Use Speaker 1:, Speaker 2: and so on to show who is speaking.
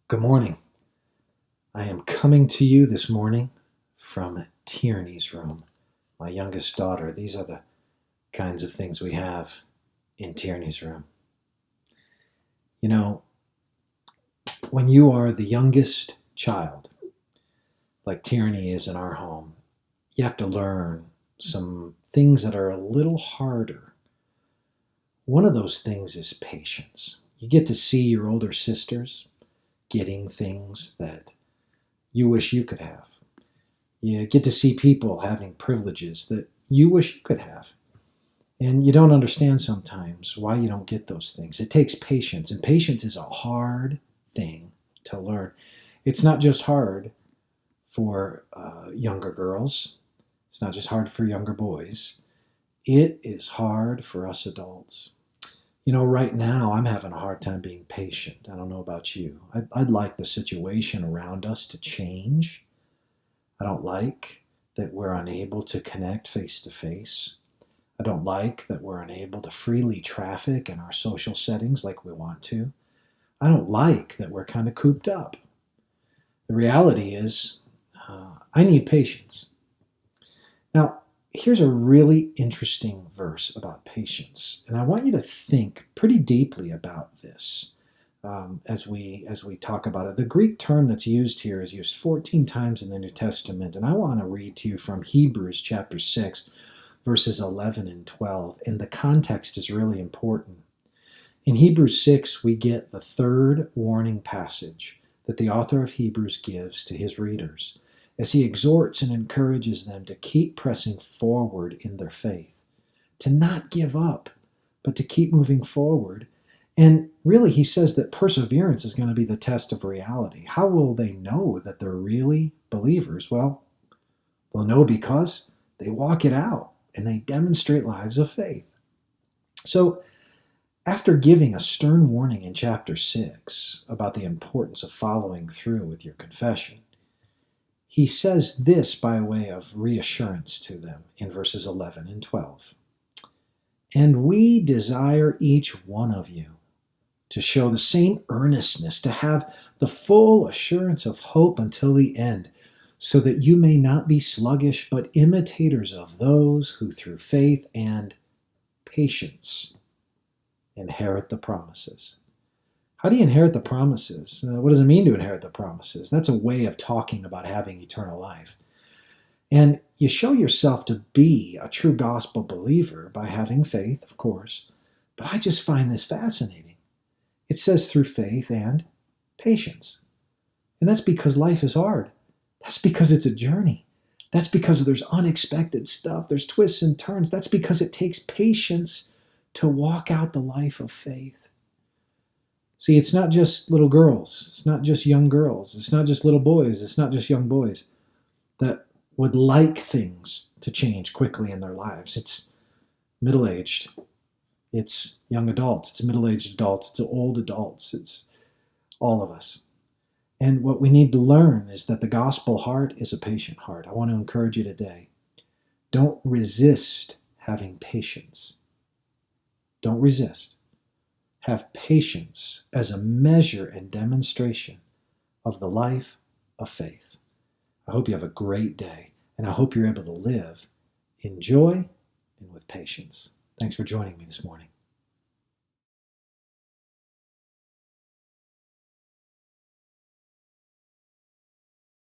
Speaker 1: Good morning. I am coming to you this morning from Tierney's room, my youngest daughter. These are the kinds of things we have in Tierney's room. You know, when you are the youngest child, like Tierney is in our home, you have to learn some things that are a little harder. One of those things is patience. You get to see your older sisters getting things that you wish you could have. You get to see people having privileges that you wish you could have. And you don't understand sometimes why you don't get those things. It takes patience, and patience is a hard thing to learn. It's not just hard for younger girls. It's not just hard for younger boys. It is hard for us adults. You know, right now I'm having a hard time being patient. I don't know about you. I'd like the situation around us to change. I don't like that we're unable to connect face to face. I don't like that we're unable to freely traffic in our social settings like we want to. I don't like that we're kind of cooped up. The reality is, I need patience. Now, here's a really interesting verse about patience, and I want you to think pretty deeply about this as we talk about it. The Greek term that's used here is used 14 times in the New Testament, and I want to read to you from Hebrews chapter 6, verses 11 and 12, and the context is really important. In Hebrews 6, we get the third warning passage that the author of Hebrews gives to his readers, as he exhorts and encourages them to keep pressing forward in their faith, to not give up, but to keep moving forward. And really, he says that perseverance is going to be the test of reality. How will they know that they're really believers? Well, they'll know because they walk it out and they demonstrate lives of faith. So, after giving a stern warning in chapter 6 about the importance of following through with your confession, he says this by way of reassurance to them in verses 11 and 12. And we desire each one of you to show the same earnestness, to have the full assurance of hope until the end, so that you may not be sluggish, but imitators of those who through faith and patience inherit the promises. How do you inherit the promises? What does it mean to inherit the promises? That's a way of talking about having eternal life. And you show yourself to be a true gospel believer by having faith, of course. But I just find this fascinating. It says through faith and patience. And that's because life is hard. That's because it's a journey. That's because there's unexpected stuff. There's twists and turns. That's because it takes patience to walk out the life of faith. See, it's not just little girls. It's not just young girls. It's not just little boys. It's not just young boys that would like things to change quickly in their lives. It's middle-aged. It's young adults. It's middle-aged adults. It's old adults. It's all of us. And what we need to learn is that the gospel heart is a patient heart. I want to encourage you today. Don't resist having patience. Don't resist. Have patience as a measure and demonstration of the life of faith. I hope you have a great day, and I hope you're able to live in joy and with patience. Thanks for joining me this morning.